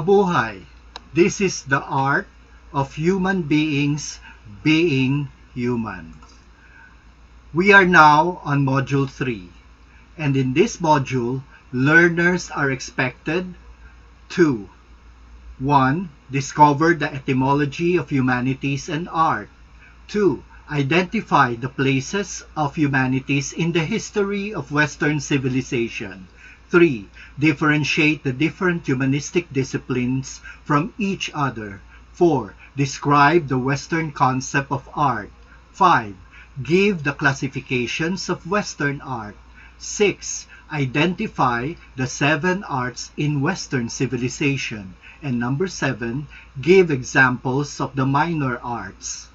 Mabuhay! This is the art of human beings being human. We are now on Module 3, and in this module, learners are expected to 1. Discover the etymology of humanities and art. 2. Identify the places of humanities in the history of Western civilization. 3. Differentiate the different humanistic disciplines from each other. 4. Describe the Western concept of art. 5. Give the classifications of Western art. 6. Identify the 7 arts in Western civilization. And number 7, give examples of the minor arts.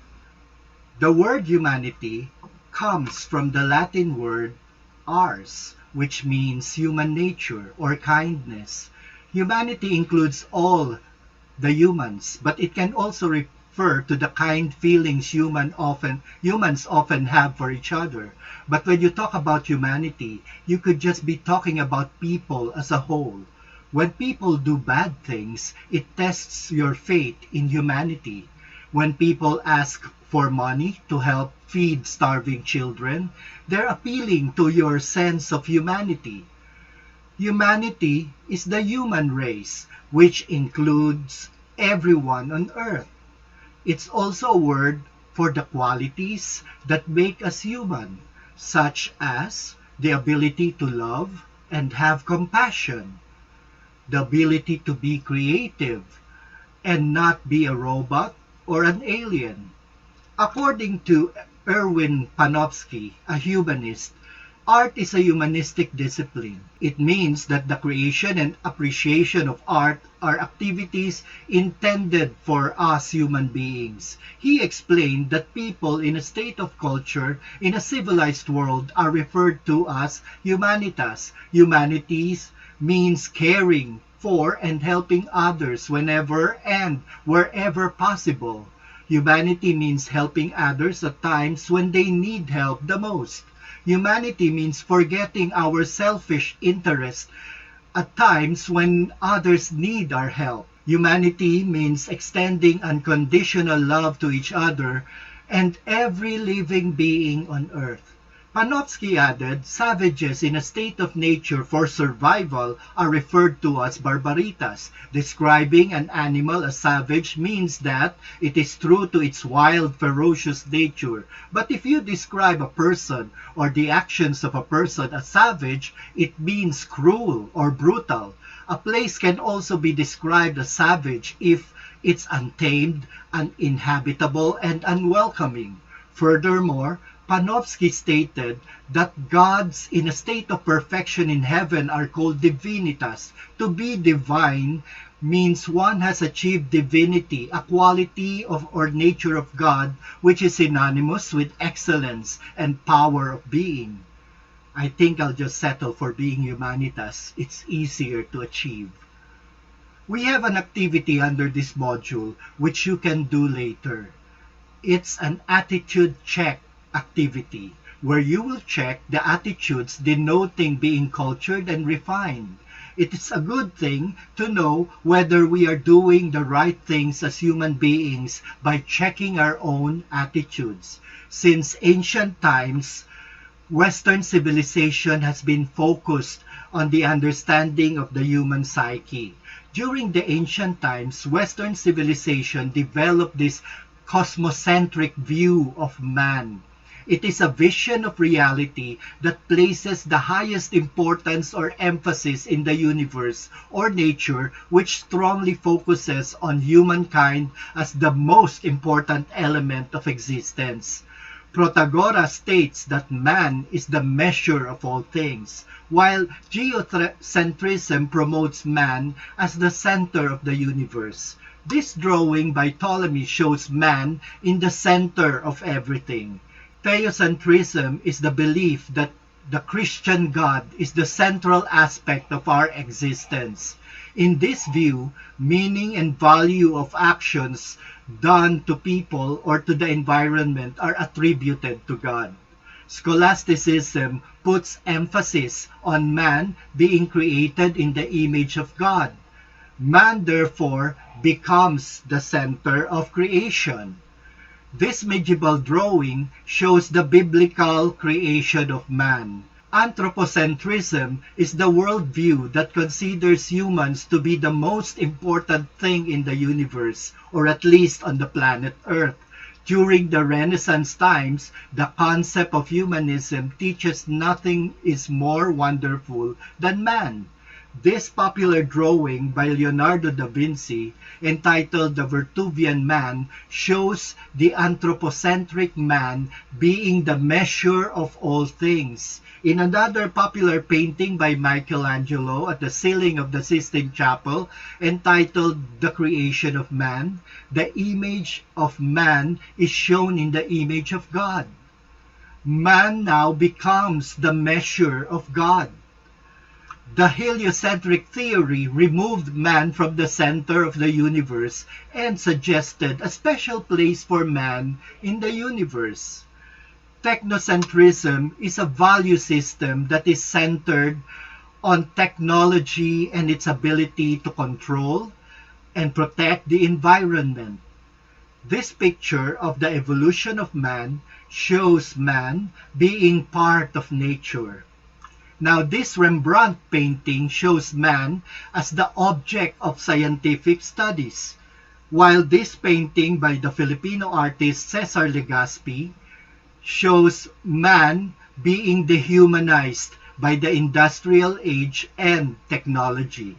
The word humanity comes from the Latin word ars, which means human nature or kindness. Humanity includes all the humans, but it can also refer to the kind feelings humans often have for each other. But when you talk about humanity, you could just be talking about people as a whole. When people do bad things, it tests your faith in humanity. When people ask for money to help feed starving children, they're appealing to your sense of humanity. Humanity is the human race, which includes everyone on earth. It's also a word for the qualities that make us human, such as the ability to love and have compassion, the ability to be creative and not be a robot or an alien. According to Erwin Panofsky, a humanist, art is a humanistic discipline. It means that the creation and appreciation of art are activities intended for us human beings. He explained that people in a state of culture in a civilized world are referred to as humanitas. Humanities means caring for and helping others whenever and wherever possible. Humanity means helping others at times when they need help the most. Humanity means forgetting our selfish interest at times when others need our help. Humanity means extending unconditional love to each other and every living being on earth. Panofsky added, savages in a state of nature for survival are referred to as barbaritas. Describing an animal as savage means that it is true to its wild, ferocious nature. But if you describe a person or the actions of a person as savage, it means cruel or brutal. A place can also be described as savage if it's untamed, uninhabitable, and unwelcoming. Furthermore, Panofsky stated that gods in a state of perfection in heaven are called divinitas. To be divine means one has achieved divinity, a quality of or nature of God which is synonymous with excellence and power of being. I think I'll just settle for being humanitas. It's easier to achieve. We have an activity under this module which you can do later. It's an attitude check activity where you will check the attitudes denoting being cultured and refined. It is a good thing to know whether we are doing the right things as human beings by checking our own attitudes. Since ancient times, Western civilization has been focused on the understanding of the human psyche. During the ancient times, Western civilization developed this cosmocentric view of man. It is a vision of reality that places the highest importance or emphasis in the universe or nature, which strongly focuses on humankind as the most important element of existence. Protagoras states that man is the measure of all things, while geocentrism promotes man as the center of the universe. This drawing by Ptolemy shows man in the center of everything. Theocentrism is the belief that the Christian God is the central aspect of our existence. In this view, meaning and value of actions done to people or to the environment are attributed to God. Scholasticism puts emphasis on man being created in the image of God. Man therefore becomes the center of creation. This medieval drawing shows the biblical creation of man. Anthropocentrism is the worldview that considers humans to be the most important thing in the universe, or at least on the planet Earth. During the Renaissance times, the concept of humanism teaches nothing is more wonderful than man. This popular drawing by Leonardo da Vinci, entitled The Vitruvian Man, shows the anthropocentric man being the measure of all things. In another popular painting by Michelangelo at the ceiling of the Sistine Chapel, entitled The Creation of Man, the image of man is shown in the image of God. Man now becomes the measure of God. The heliocentric theory removed man from the center of the universe and suggested a special place for man in the universe. Technocentrism is a value system that is centered on technology and its ability to control and protect the environment. This picture of the evolution of man shows man being part of nature. Now, this Rembrandt painting shows man as the object of scientific studies, while this painting by the Filipino artist Cesar Legazpi shows man being dehumanized by the industrial age and technology.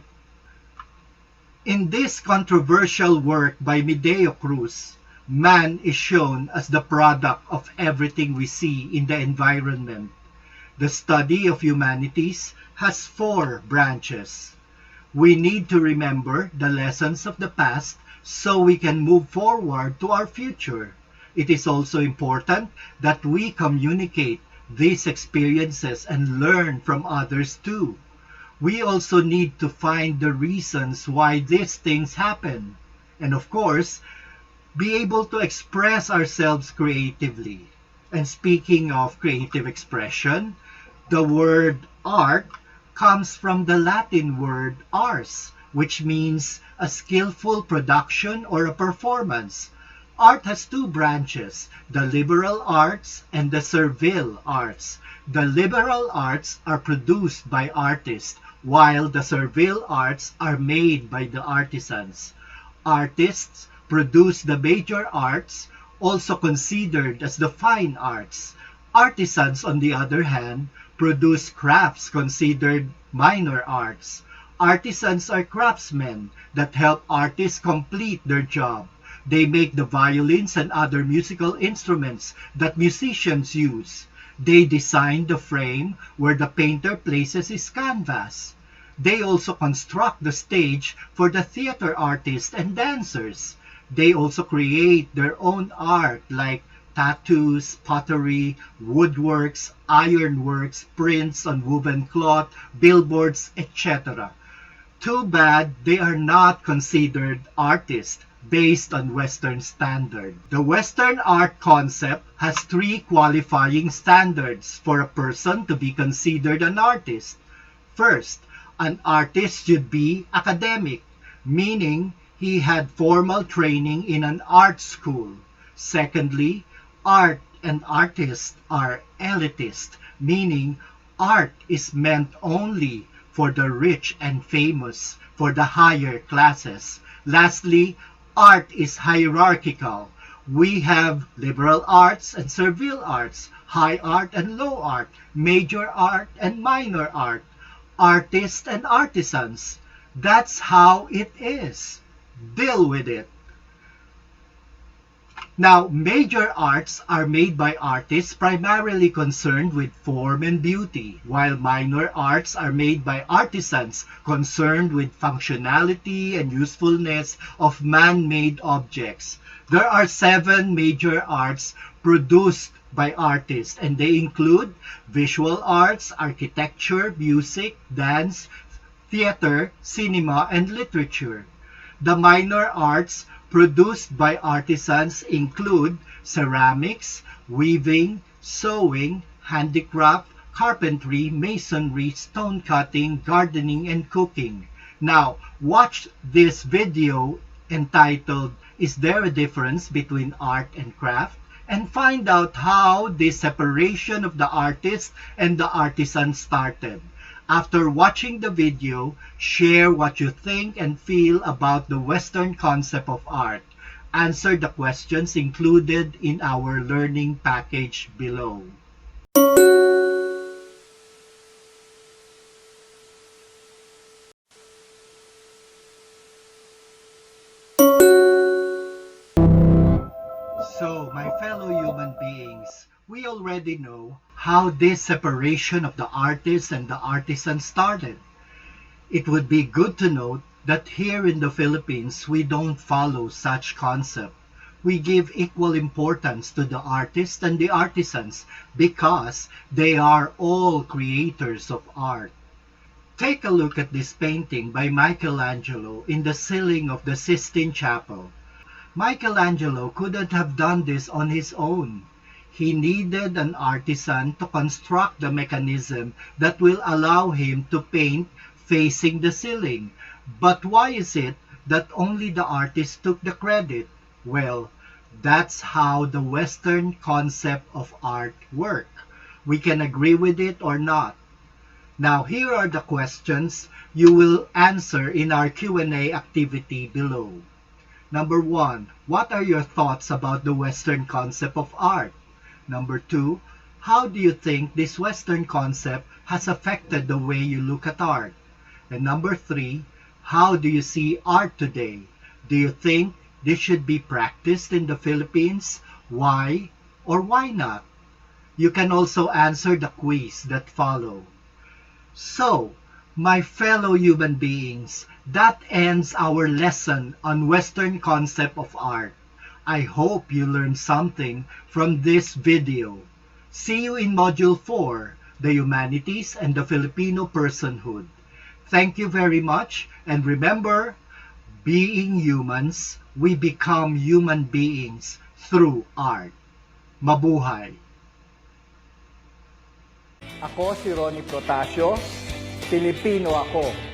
In this controversial work by Medeo Cruz, man is shown as the product of everything we see in the environment. The study of humanities has 4 branches. We need to remember the lessons of the past so we can move forward to our future. It is also important that we communicate these experiences and learn from others too. We also need to find the reasons why these things happen. And of course, be able to express ourselves creatively. And speaking of creative expression, the word art comes from the Latin word ars, which means a skillful production or a performance. Art has 2 branches, the liberal arts and the servile arts. The liberal arts are produced by artists, while the servile arts are made by the artisans. Artists produce the major arts, also considered as the fine arts. Artisans, on the other hand, produce crafts considered minor arts. Artisans are craftsmen that help artists complete their job. They make the violins and other musical instruments that musicians use. They design the frame where the painter places his canvas. They also construct the stage for the theater artists and dancers. They also create their own art like tattoos, pottery, woodworks, ironworks, prints on woven cloth, billboards, etc. Too bad they are not considered artists based on Western standard. The Western art concept has 3 qualifying standards for a person to be considered an artist. First, an artist should be academic, meaning he had formal training in an art school. Secondly, art and artists are elitist, meaning art is meant only for the rich and famous, for the higher classes. Lastly, art is hierarchical. We have liberal arts and servile arts, high art and low art, major art and minor art, artists and artisans. That's how it is. Deal with it. Now, major arts are made by artists primarily concerned with form and beauty, while minor arts are made by artisans concerned with functionality and usefulness of man-made objects. There are 7 major arts produced by artists, and they include visual arts, architecture, music, dance, theater, cinema, and literature. The minor arts produced by artisans include ceramics, weaving, sewing, handicraft, carpentry, masonry, stone cutting, gardening, and cooking. Now, watch this video entitled Is There a Difference Between Art and Craft? And find out how this separation of the artist and the artisan started. After watching the video, share what you think and feel about the Western concept of art. Answer the questions included in our learning package below. So, my fellow human beings, we already know how this separation of the artist and the artisan started. It would be good to note that here in the Philippines, we don't follow such concept. We give equal importance to the artists and the artisans because they are all creators of art. Take a look at this painting by Michelangelo in the ceiling of the Sistine Chapel. Michelangelo couldn't have done this on his own. He needed an artisan to construct the mechanism that will allow him to paint facing the ceiling. But why is it that only the artist took the credit? Well, that's how the Western concept of art works. We can agree with it or not. Now, here are the questions you will answer in our Q&A activity below. Number 1, what are your thoughts about the Western concept of art? Number 2, how do you think this Western concept has affected the way you look at art? And number 3, how do you see art today? Do you think this should be practiced in the Philippines? Why or why not? You can also answer the quiz that follow. So, my fellow human beings, that ends our lesson on Western concept of art. I hope you learned something from this video. See you in Module 4, the Humanities and the Filipino Personhood. Thank you very much, and remember, being humans, we become human beings through art. Mabuhay! Ako si Ronnie Protasio, Pilipino ako.